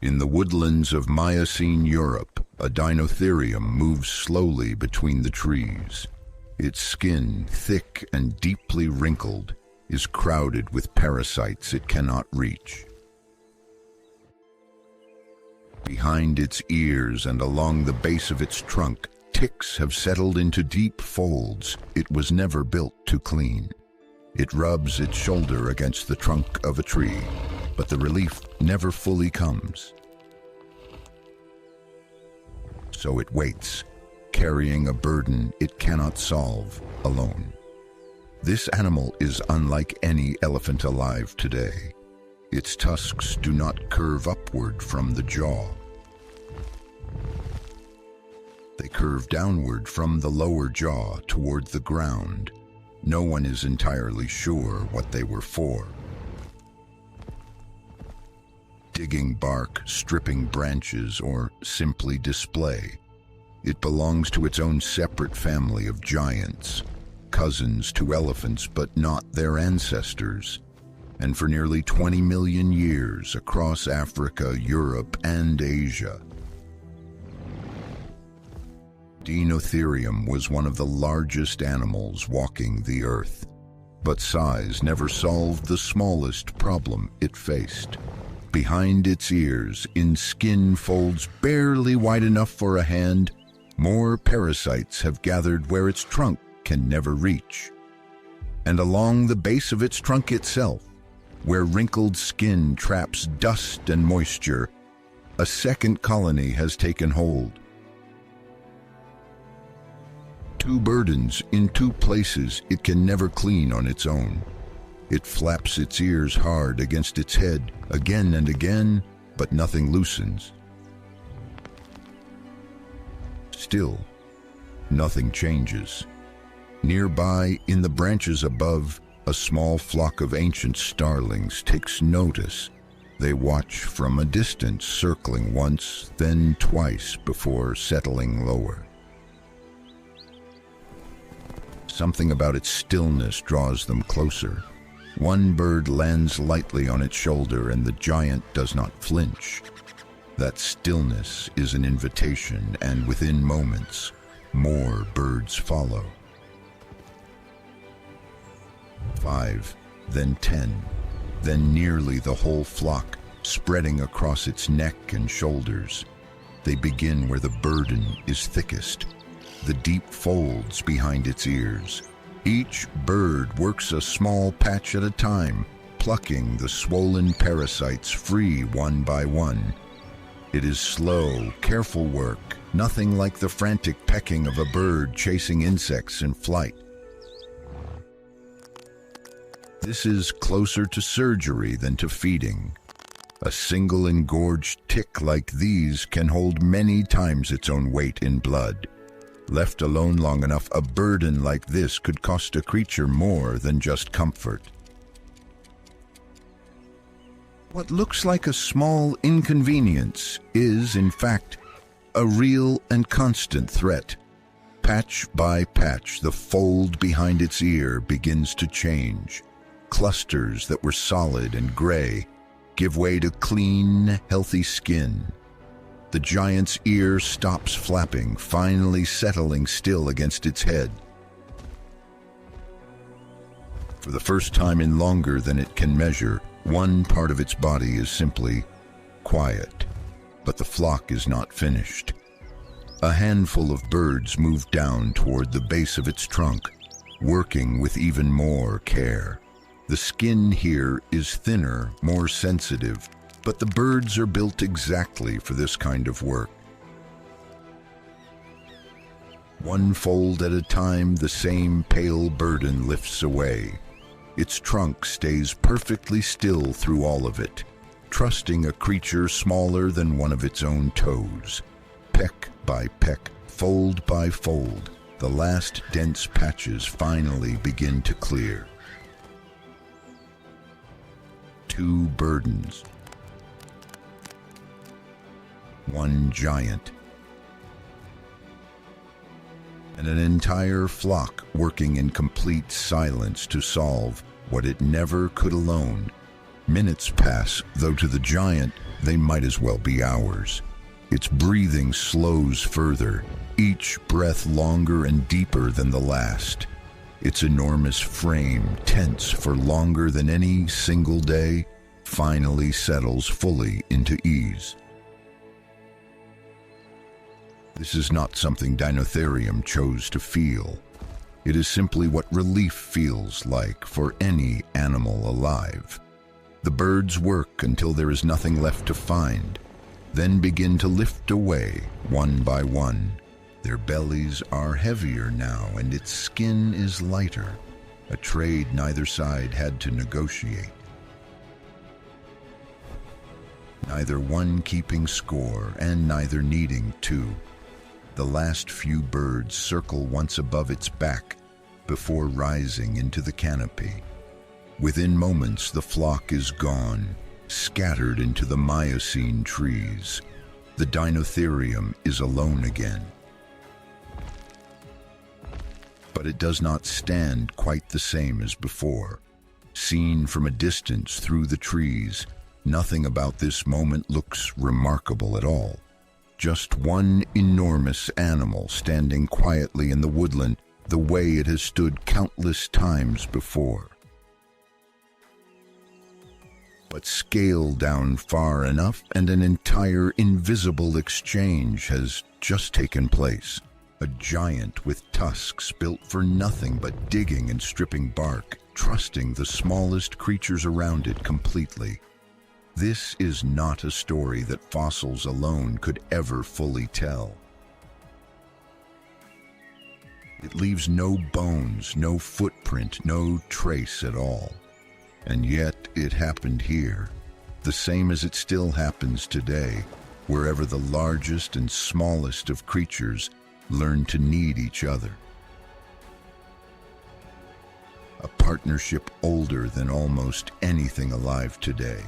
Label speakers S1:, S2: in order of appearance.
S1: In the woodlands of Miocene Europe, a Deinotherium moves slowly between the trees. Its skin, thick and deeply wrinkled, is crowded with parasites it cannot reach. Behind its ears and along the base of its trunk, ticks have settled into deep folds it was never built to clean. It rubs its shoulder against the trunk of a tree, but the relief never fully comes. So it waits, carrying a burden it cannot solve alone. This animal is unlike any elephant alive today. Its tusks do not curve upward from the jaw. They curve downward from the lower jaw toward the ground. No one is entirely sure what they were for. Digging bark, stripping branches, or simply display. It belongs to its own separate family of giants, cousins to elephants but not their ancestors. And for nearly 20 million years across Africa, Europe, and Asia. Deinotherium was one of the largest animals walking the earth, but size never solved the smallest problem it faced. Behind its ears, in skin folds barely wide enough for a hand, more parasites have gathered where its trunk can never reach. And along the base of its trunk itself, where wrinkled skin traps dust and moisture, a second colony has taken hold. Two burdens in two places it can never clean on its own. It flaps its ears hard against its head again and again, but nothing loosens. Still, nothing changes. Nearby, in the branches above, a small flock of ancient starlings takes notice. They watch from a distance, circling once, then twice before settling lower. Something about its stillness draws them closer. One bird lands lightly on its shoulder and the giant does not flinch. That stillness is an invitation, and within moments, more birds follow. 5, then 10, then nearly the whole flock, spreading across its neck and shoulders. They begin where the burden is thickest, the deep folds behind its ears. Each bird works a small patch at a time, plucking the swollen parasites free one by one. It is slow, careful work, nothing like the frantic pecking of a bird chasing insects in flight. This is closer to surgery than to feeding. A single engorged tick like these can hold many times its own weight in blood. Left alone long enough, a burden like this could cost a creature more than just comfort. What looks like a small inconvenience is, in fact, a real and constant threat. Patch by patch, the fold behind its ear begins to change. Clusters that were solid and gray give way to clean, healthy skin. The giant's ear stops flapping, finally settling still against its head. For the first time in longer than it can measure, one part of its body is simply quiet, but the flock is not finished. A handful of birds move down toward the base of its trunk, working with even more care. The skin here is thinner, more sensitive, but the birds are built exactly for this kind of work. One fold at a time, the same pale burden lifts away. Its trunk stays perfectly still through all of it, trusting a creature smaller than one of its own toes. Peck by peck, fold by fold, the last dense patches finally begin to clear. 2 burdens. One giant. And an entire flock working in complete silence to solve what it never could alone. Minutes pass, though to the giant, they might as well be ours. Its breathing slows further, each breath longer and deeper than the last. Its enormous frame, tense for longer than any single day, finally settles fully into ease. This is not something Deinotherium chose to feel. It is simply what relief feels like for any animal alive. The birds work until there is nothing left to find, then begin to lift away one by one. Their bellies are heavier now, and its skin is lighter, a trade neither side had to negotiate. Neither one keeping score and neither needing to. The last few birds circle once above its back before rising into the canopy. Within moments, the flock is gone, scattered into the Miocene trees. The Deinotherium is alone again. But it does not stand quite the same as before. Seen from a distance through the trees, nothing about this moment looks remarkable at all. Just one enormous animal standing quietly in the woodland the way it has stood countless times before. But scale down far enough and an entire invisible exchange has just taken place. A giant with tusks built for nothing but digging and stripping bark, trusting the smallest creatures around it completely. This is not a story that fossils alone could ever fully tell. It leaves no bones, no footprint, no trace at all. And yet it happened here, the same as it still happens today, wherever the largest and smallest of creatures learn to need each other. A partnership older than almost anything alive today.